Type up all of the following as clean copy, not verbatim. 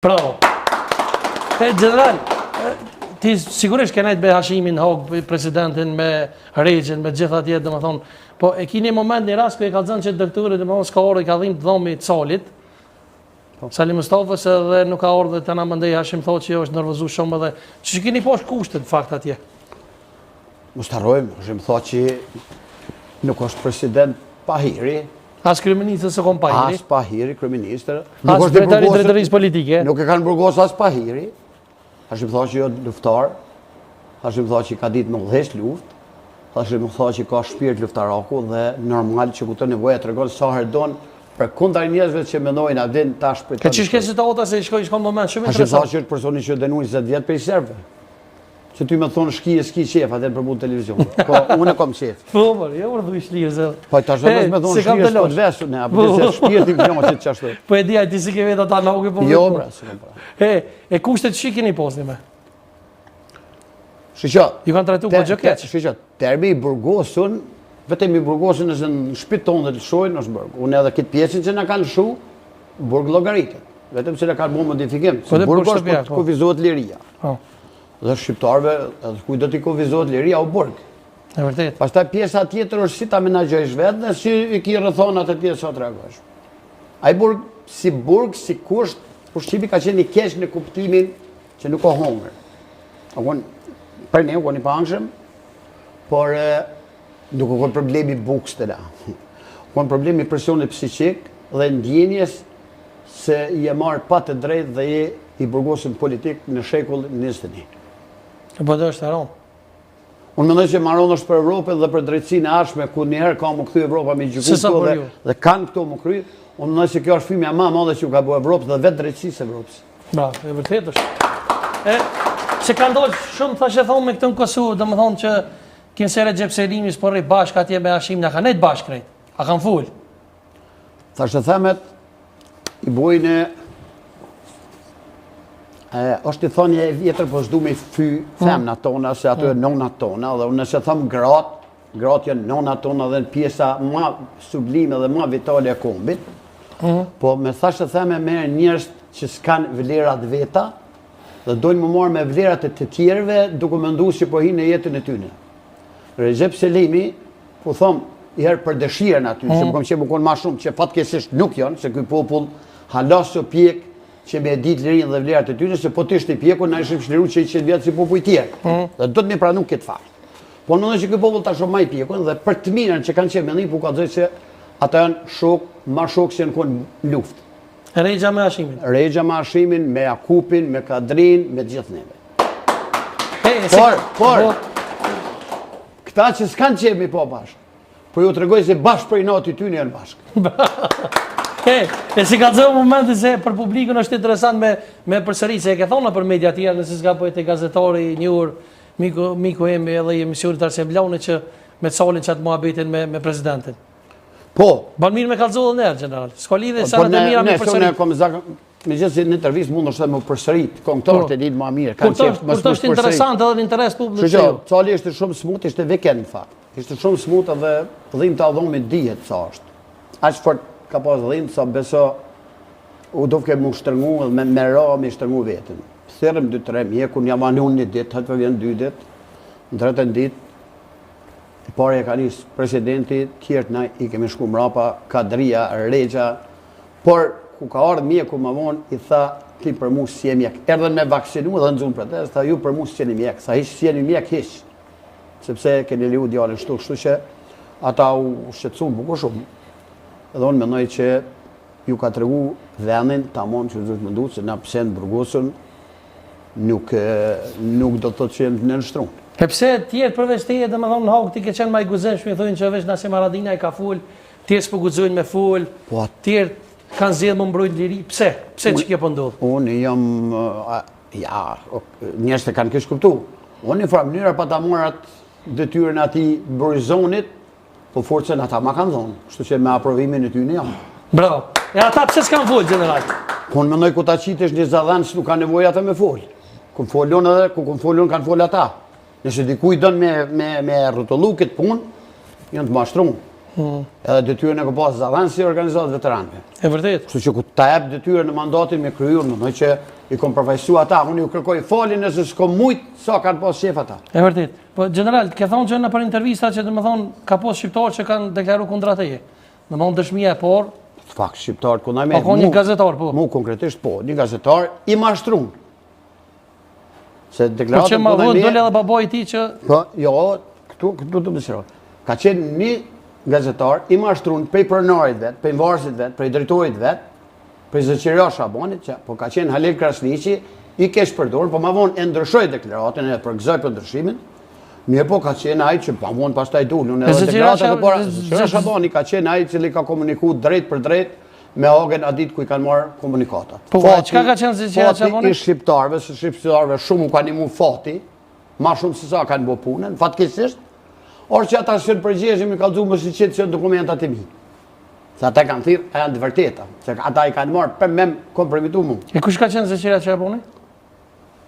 Bravo. General, ti sigurisht ke nejtë me Hashimin Hog, presidentin, me Regjin, me gjitha tjetë, dhe më thonë, po e ki një moment një rast kë e ka zënë që doktorit, dhe më thonë, s'ka orë i ka dhimë të dhomi të Salit, Sali Mustafës edhe nuk ka orë dhe të na mëndej Hashim thot që jo është nërvëzu shumë edhe, që kini poshtë kushtet fakt atje? Mos të harrojmë, Hashim thot që nuk është president Pahiri, as kryeministër së kom Pahiri, as Pahiri, kryeministër, as drejtari drejtërisë politike, nuk e kanë burgos as Pahiri. Hashim thot që jo luftar, Hashim thot që ka ditë me udhëheq luftë, Hashim thot që ka shpirt luftaraku dhe normal që ku të nevoja tregon sa herë don për kundër njerëzve që mendojnë a vjen tash për të. Çish ke situata se shkon moment shumë interesant. Hashim thot që është personi që dënuar 20 vjet për serbëve. Që ty më thonë shki qef atë për punë televizion. Po unë kam qef. Po, jo urdhë i shlirë zë. Po tash vetëm më thonë shkirë s'po të vesh, ne apo se shpirti vjen që çashtu. Po e di ai ti si ke vetë ata nuk e po. Jo, bra, s'kam pra. E kushtet shikin i posni me. Shiqo. Ju kanë trajtuar po gjë keq. Shiqo, termi i burgosun, vetëm i burgosun nëse në shtëpi tonë të lëshojnë është burg. Unë edhe këtë pjesën që na kanë lëshu, burg llogaritet. Vetëm se na kanë bën modifikim. Burg është kufizohet liria. Po. Dhe shqiptarëve, edhe kujt do t'i kufizohet liria u burg. E vërtet. Pastaj pjesa tjetër është si ta menaxhojsh vetë dhe si i ki rrethonat e tjera sa tregosh. Ai burg, si kusht, ushqimi ka qenë i keq në kuptimin që nuk ka hunger. Agon për ne u i pangshëm, por nuk ka problemi bukës të la. Ka problemi presionit psiqik dhe ndjenjes se i e marrë pa të drejtë dhe i burgosën politik në shekull 21. Po do është haron. Unë mendoj që marron është për Evropën dhe për drejtësinë e ardhshme ku njëherë ka më kthy Evropa me gjykatë dhe kanë këto më kry. Unë mendoj se kjo është fëmia më e madhe që u ka bërë Evropë dhe vetë drejtësisë Evropës. Bravo, e vërtet është. Se ka ndodhur shumë thashë thonë me këtë në Kosovë, domethënë që Kinsere Xhepselimi sporri bashkë atje me Hashim na kanë nejt bashkë krejt. A kanë ful. Thashë themet i bojnë është i thonje e vjetër, po s'du me fy femna tona, se ato e nona tona, dhe unë nëse thëmë gratë janë nona tona dhe në pjesa ma sublime dhe ma vitale e kombit, po me thashë theme me njërës që s'kanë vlerat veta, dhe dojnë më marrë me vlerat e të tjerve, duke më ndu që po hinë në jetën e tyne. Recep Selimi, po thëmë, i herë për dëshirën aty, që më kom që më konë ma shumë, që fatkesisht nuk janë, se këj popull halasë o pjekë, që me ditë lirin dhe vlerat e tyre, se po të ishte i pjeku, na ishim shliru që i qenë vjetë si popull tjerë. Dhe do të me pranu këtë farë. Po në në që këj popull të shumë ma i pjeku, dhe për të mirën që kanë qenë me një, po ka dhejtë se ata janë shokë, ma shokë që janë konë luftë. Regja me Hashimin. Regja me Hashimin, me Jakupin, me Kadrin, me gjithë neve. Por, këta që s'kanë qenë mi po bashkë, po ju të regoj se bashkë për i nati ty një janë bashkë. E si ka zëmë momenti se për publikun është interesant me përsërit, se e ke thona për media tjerë, nëse s'ka pojtë e gazetori njërë, Miku Emi edhe i emisionit Arsem Blauni që me Salin që atë muhabetin me presidentin. Po. Ban mirë me kalëzohë dhe nërë, general. S'ka lidhe sa në të mira me përsërit. Me gjithë si në intervjist mund është dhe më përsërit, këngëtarët e ditë ma mirë. Kur të është interesant edhe në interes publik që ju. Sali ishte shumë smut, ishte veken në fakt. Ishte shumë smut edhe dhim të adhomit dihet sa është. Aqë fort ka pas dhimë, sa beso u dovke mu shtërngu dhe me ra me shtërngu vetën. Thërëm 2-3 mjeku, një manun një ditë, hëtë për vjen 2 ditë, në 3 ditë, i pare e ka njës presidenti, tjertë na i kemi shku mrapa, Kadria, Regja, por ku ka ardhë mjeku më vonë, i tha, ti për mu si e mjek. Erdhen me vaksinu dhe në zunë protest, tha ju për mu si e një mjek, sa hish si e një mjek hish, sepse keni liu djallin shtu, që ata u shqetsun buku shumë. Edhe unë mendoj që ju ka të regu venin, ta mon që zhët më ndu, se na pëse në burgosën nuk do të thotë që jenë në nështrunë. E pse tjetë përveç të jetë, dhe më thonë në hauk, ti ke qenë ma i guzesh, me thujnë që veç Nasim Haradinaj ka full, tjerë s'po guzojnë me full, tjerë kanë zjedhë më mbrojnë liri, pse? Pse që kje pëndodhë? Unë jam, njështë e kanë kështë kuptu. Unë një farë mënyra pa ta morat detyrën ati Borizonit, po forcen ata ma kanë dhonë, kështu që me aprovimin e ty në jam. Bravo. E ata pëse s'kanë folë, general? Po në mendoj ku ta qitesh një zadhanë që nuk ka nevoj ata me folë. Ku më folën edhe, ku më folën kanë folë ata. Nëse dikuj dënë me rrotullu këtë punë, janë të mashtrunë. Edhe detyrën e ka pas Zallan si organizatë veteranëve. E vërtet. Kështu që ku ta jep detyrën në mandatin me kryer, më që i kom përfaqësuar ata, unë ju kërkoj falje nëse s'kom mujt sa kanë pas shef ata. E vërtet. Po general, ke thonë që në për intervista që domethënë ka pas shqiptarë që kanë deklaruar kundra teje. Domethënë dëshmia e por. Fakt shqiptar ku na me. Po një gazetar po. Mu konkretisht po, një gazetar i mashtruar. Se Po deklaratën që ma vënë dole edhe babaj i ti që... Po, jo, këtu të më shiroj. Ka qenë një gazetar i mashtruar prej pronarit vet, prej varësit vet, prej drejtorit vet, prej zëqeria Shabonit, që po ka qenë Halil Krasniqi, i kesh përdorur, po ma vonë e ndryshoj deklaratën e përgëzoj për ndryshimin. Mirë po ka qenë ai që ma vonë pastaj dulun edhe deklaratën e para. Zëqeria Shaboni ka qenë ai cili ka komunikuar drejt për drejt me Hagen a ditë ku i kanë marrë komunikatat. Po, çka ka qenë Zëqeria Shaboni? Fati i shqiptarëve shumë kanë imu fati, ma shumë se sa kanë bo punën, fatkeqësisht, orë që ata shënë përgjeshëm i kalëzu më si qëtë që në dokumentat e mi. Se ata kanë thirë, e janë të vërteta, se ata i kanë marrë për mem kompromitu mu. E kush ka qenë Zëqeria Shaboni?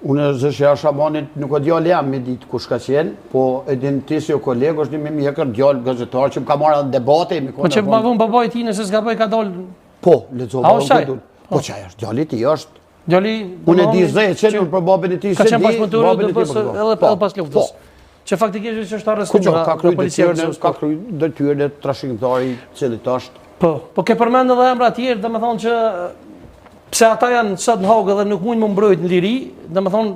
Unë Zëqeria Shabonit nuk o djallë jam me ditë kush ka qenë, po edhin ti si o kolegu është një me mjekër djallë gazetar që më ka marrë debate. Po që ma vënë babaj ti nëse s'ka bëj ka dollë... Po, lezo babaj ka dollë. Po qaj është, djalli ti është. Djalli... Unë e di zëjë qenë për babën e ti se di, babën e ti edhe pas luftës. Që faktikisht që është arrestuar nga policia e ka kryer detyrën e trashëgimtari i cili është. Po ke përmend edhe emra të tjerë, domethënë që pse ata janë sot në Hagë dhe nuk mund më mbrojt në liri, domethënë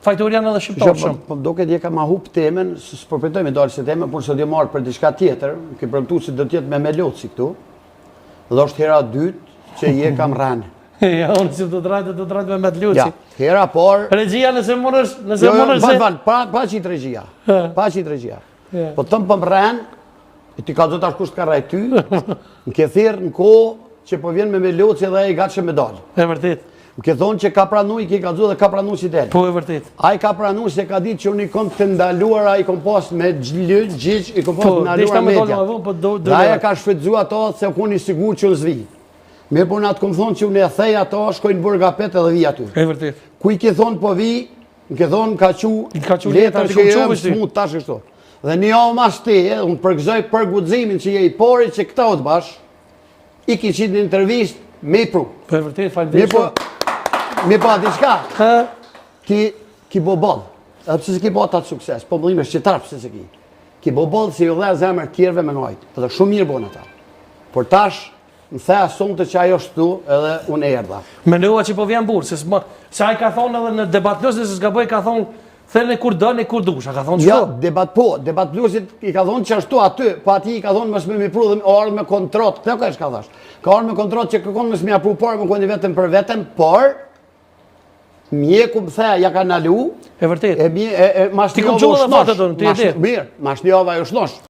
fajtori janë edhe shqiptarë shumë. Po duket je ka ma hub temën, s'përpretoj me dalë se temën, por se do marr për diçka tjetër, ke premtuar se do të jetë me Meloci këtu. Dhe është hera dytë që je kam rënë. Ja, unë si do të rajtë me Meloci. Ja, hera por... Regjia nëse mërësh... Pa qitë regjia. Pa qitë regjia. Po tëmë për më rënë, e ti ka do të ashtë kusht ka rajtë ty, në ke thirë në ko që po vjen me Meloci dhe i gatë që me dalë. E vërtit. Më ke thonë që ka pranu, i ke ka dhe ka pranu që delë. Po e vërtit. A i ka pranu se ka ditë që unë i kom të ndaluar, a i kom pas me gjyq, i kom pas të ndaluar media. Dhe aja ka shfridzu ato se unë i sigur që unë zvi. Mirë po në atë kom thonë që unë e thej ato, shkojnë burga pet edhe vi aty. E vërtit. Ku i ke thonë po vi, në ke thonë ka qu letër që e më smut tash kështu. Dhe një o mas te, unë përgëzoj për gudzimin që je i pori që këta o të bash, i ki qitë një intervist me i pru. Po e vërtit, falë Mi pa ati shka, ki bo ballë, edhe pëse se ki bo atë sukses, po mëllime shqetarë pëse se ki. Ki bo ballë se ju dhe zemër tjerve me ngajtë, edhe shumë mirë bonë ata. Por tash, në theja sonë të që ajo shtu edhe unë e erdha. Mendova që po vjen burë, se ai ka thonë edhe në debat plus, nëse s'ka bëj ka thonë, thërën e kur dënë e kur dush, a ka thonë që? Ja, debat plusit i ka thonë që ashtu aty, po ati i ka thonë mësë me pru dhe orë me kontrot, këto ka e shka thash. Ka orë me kontrot që kërkon mësë me apru parë, më koni vetëm për vetëm, por mjeku më theja ja ka nalu, e vërtet. mashnjova u shnosh. Mirë, mashnjova u shnosh.